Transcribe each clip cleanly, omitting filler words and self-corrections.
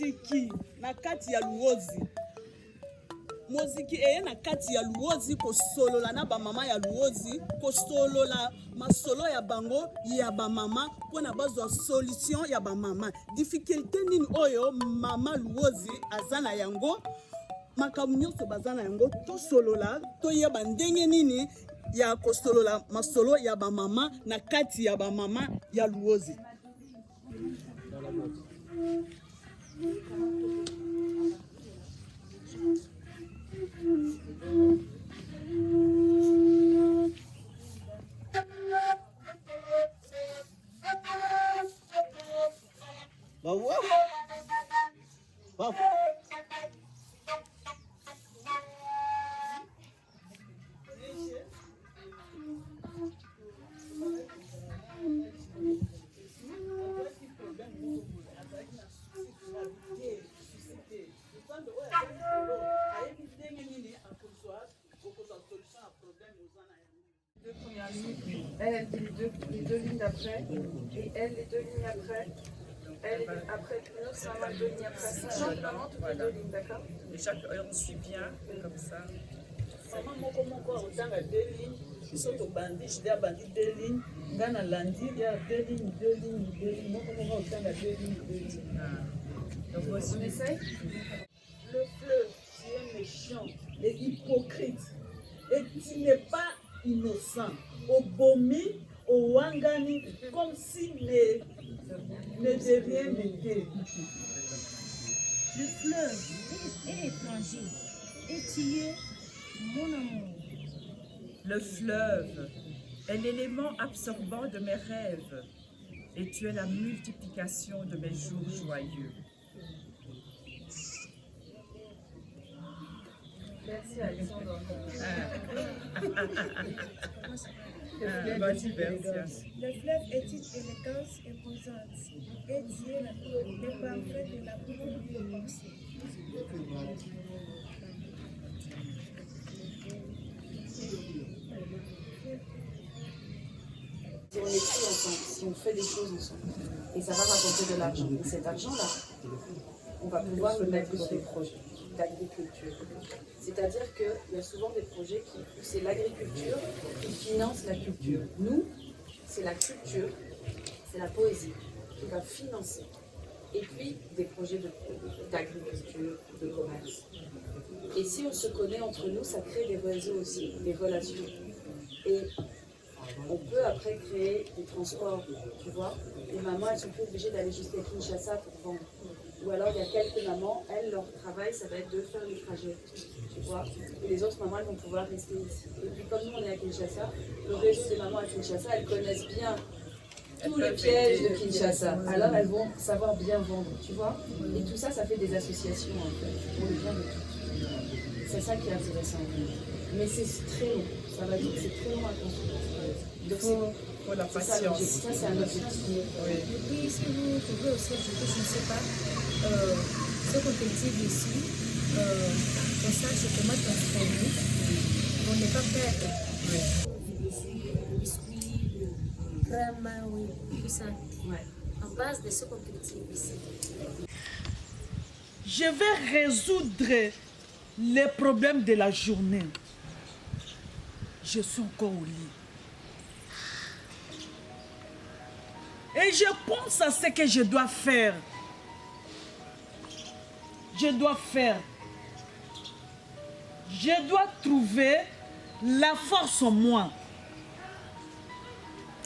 moziki na kati ya luozi. Moziki na kati ya luozi kosolola na ba mama ya luozi, kosolola masolo ya bango ya ba mama pona bazwa solution ya ba mama. Difficulté nini oyo mama luozi azana yango, makambo nyonso bazana yango to solola to yeba ndenge nini ya kosolola masolo ya ba mama na kati ya ba mama ya luozi. Elle les deux lignes d'après, et elle les deux lignes après. Elle après une autre maman 2 lignes après. Chaque maman toutes les 2 lignes, d'accord? Et chaque heure on suit bien comme ça. Maman moko otanga 2 lignes, biso bandi, je dis bandi 2 lignes, ngana landi il y a 2 lignes, 2 lignes, 2 lignes, moko otanga 2 lignes, 2 lignes. Donc on essaye. Le fleuve, tu es méchant et hypocrite et tu n'es pas innocent. Au bomi, au wangani, comme si ne de rien n'était. Le fleuve est étranger et tu es mon amour. Le fleuve est l'élément absorbant de mes rêves et tu es la multiplication de mes jours joyeux. Merci Alexandre. Le fleuve est une élégance imposante et tu es le parfait de la beauté de pensée. Si on écrit ensemble, si on fait des choses ensemble, et ça va rapporter de l'argent. Et cet argent-là, on va pouvoir le mettre dans des projets d'agriculture. C'est-à-dire qu'il y a souvent des projets qui, c'est l'agriculture qui finance la culture. Nous, c'est la culture, c'est la poésie qui va financer. Et puis des projets d'agriculture, de commerce. Et si on se connaît entre nous, ça crée des réseaux aussi, des relations. Et on peut après créer des transports, tu vois. Les mamans, elles sont plus obligées d'aller jusqu'à Kinshasa pour vendre. Ou alors, il y a quelques mamans, elles, leur travail, ça va être de faire le trajet, tu vois. Et les autres mamans, elles vont pouvoir rester ici. Et puis, comme nous, on est à Kinshasa, le réseau des mamans à Kinshasa, elles connaissent bien tous les pièges de Kinshasa. Alors, elles vont savoir bien vendre, tu vois. Et tout ça, ça fait des associations, en fait, pour le bien de tous. C'est ça qui est intéressant. Mais c'est très long. Ça va dire que c'est très long à construire. Donc, pour la patience. Ça, c'est un objectif. Oui. Et puis, si vous pouvez aussi ajouter, je ne sais pas, ce qu'on cultive ici, on sache comment transformer, on n'est pas perdre. Oui. Biscuits, crème, oui, tout ça. Ouais. En base de ce qu'on cultive ici. Je vais résoudre les problèmes de la journée. Je suis encore au lit. Et je pense à ce que je dois faire. Je dois trouver la force en moi.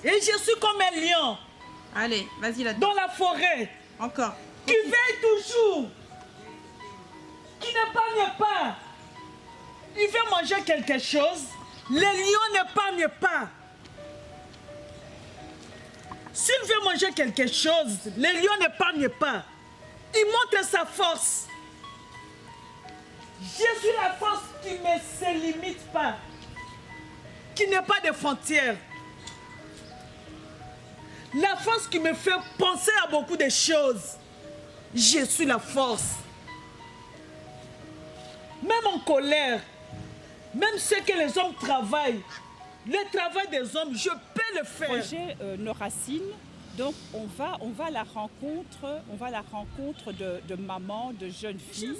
Et je suis comme un lion. Allez, vas-y là. Dans la forêt. Encore. Qui veille toujours. Qui n'épargne pas. Il veut manger quelque chose. Le lion n'épargne pas. S'il veut manger quelque chose, le lion n'épargne pas. Il montre sa force. Je suis la force qui ne se limite pas, qui n'a pas de frontières. La force qui me fait penser à beaucoup de choses. Je suis la force. Même en colère, même ce que les hommes travaillent, le travail des hommes, je peux le faire. Le projet Nos Racines Donc on va à la rencontre, de mamans, de jeunes filles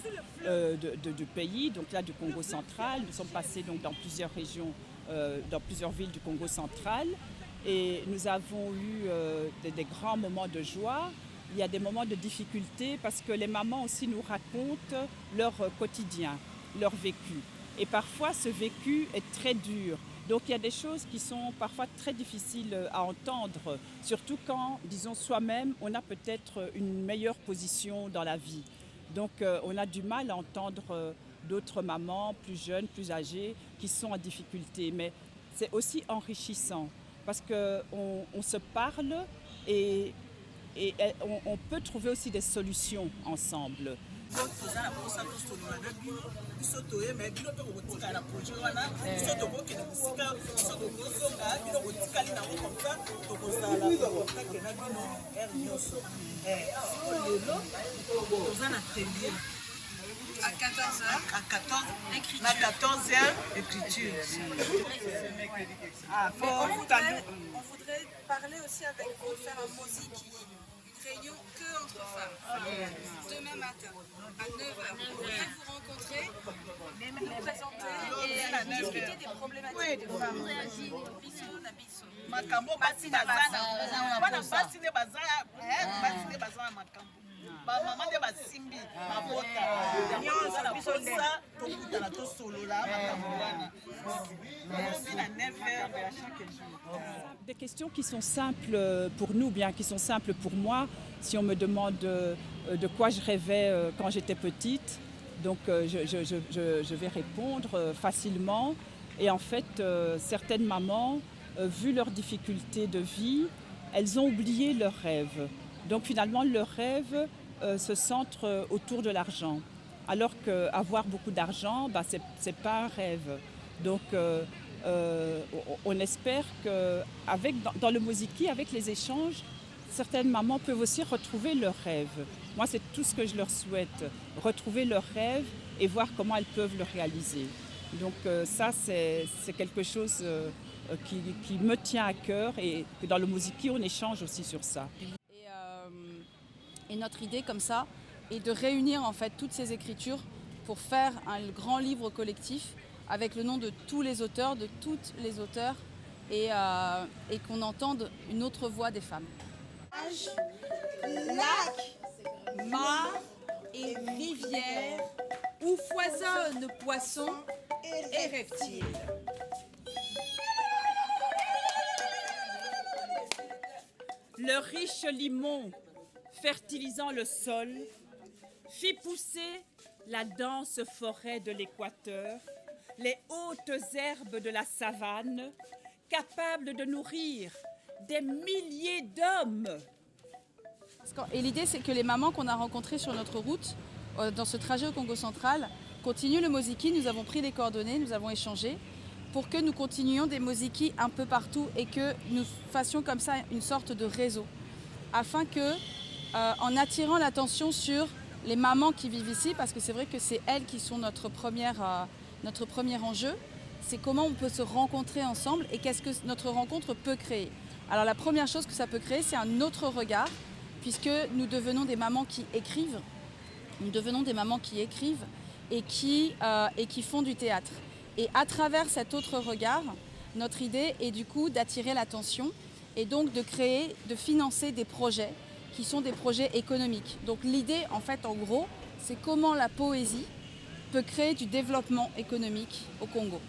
du pays, donc là du Congo central. Nous sommes passés donc dans plusieurs régions, dans plusieurs villes du Congo central, et nous avons eu des grands moments de joie. Il y a des moments de difficulté parce que les mamans aussi nous racontent leur quotidien, leur vécu. Et parfois ce vécu est très dur. Donc il y a des choses qui sont parfois très difficiles à entendre, surtout quand, disons, soi-même, on a peut-être une meilleure position dans la vie. Donc on a du mal à entendre d'autres mamans plus jeunes, plus âgées, qui sont en difficulté. Mais c'est aussi enrichissant parce qu'on se parle et on peut trouver aussi des solutions ensemble. toza na posa tosolola na bino biso toyemba bino mpe kokotika na projet wana biso tokokende mosika biso tokozonga bino kotikali nango komsa tokozala kokake na bino ere nyonso lelo toza na atelier à 14h, à 14h, écriture. On voudrait parler aussi avec vous, faire un moziki. Réunion que entre femmes. Demain matin, à 9h, vous pourrez vous rencontrer, vous présenter et discuter des problématiques des femmes. Makambo basi bazana bana basi ne bazana makambo ba mama de basimbi mabota nyonso na posa tokutana tosolola makambo wana na 9h à chaque jour. Des questions qui sont simples pour nous, bien qui sont simples pour moi. Si on me demande de quoi je rêvais quand j'étais petite, donc je vais répondre facilement. Et en fait, certaines mamans, vu leurs difficultés de vie, elles ont oublié leurs rêves. Donc finalement, leurs rêves se centrent autour de l'argent. Alors qu'avoir beaucoup d'argent, bah, c'est pas un rêve. Donc on espère que dans le moziki, avec les échanges, certaines mamans peuvent aussi retrouver leurs rêves. Moi, c'est tout ce que je leur souhaite, retrouver leurs rêves et voir comment elles peuvent le réaliser. Donc ça, c'est quelque chose qui me tient à cœur et que dans le moziki, on échange aussi sur ça. Et notre idée, comme ça, est de réunir en fait toutes ces écritures pour faire un grand livre collectif avec le nom de tous les auteurs, de toutes les auteurs, et qu'on entende une autre voix des femmes. Lac, mare et rivière où foisonnent poissons et reptiles. Le riche limon, fertilisant le sol, fit pousser la dense forêt de l'Équateur, les hautes herbes de la savane, capables de nourrir des milliers d'hommes. Et l'idée, c'est que les mamans qu'on a rencontrées sur notre route, dans ce trajet au Congo central, continuent le moziki. Nous avons pris les coordonnées, nous avons échangé, pour que nous continuions des moziki un peu partout et que nous fassions comme ça une sorte de réseau. Afin que, en attirant l'attention sur les mamans qui vivent ici, parce que c'est vrai que c'est elles qui sont notre premier enjeu, c'est comment on peut se rencontrer ensemble et qu'est-ce que notre rencontre peut créer. Alors la première chose que ça peut créer, c'est un autre regard, puisque nous devenons des mamans qui écrivent, et qui font du théâtre. Et à travers cet autre regard, notre idée est du coup d'attirer l'attention et donc de créer, de financer des projets qui sont des projets économiques. Donc l'idée, en fait, en gros, c'est comment la poésie peut créer du développement économique au Congo,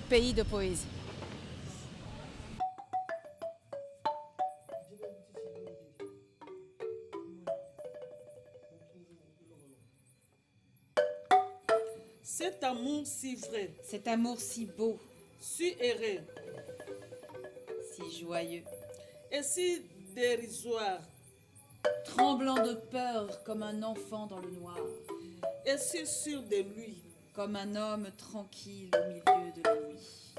pays de poésie. Cet amour si vrai, Cet amour si beau, si erré si joyeux, et si dérisoire, tremblant de peur comme un enfant dans le noir, et si sûr de lui, comme un homme tranquille au milieu de la nuit.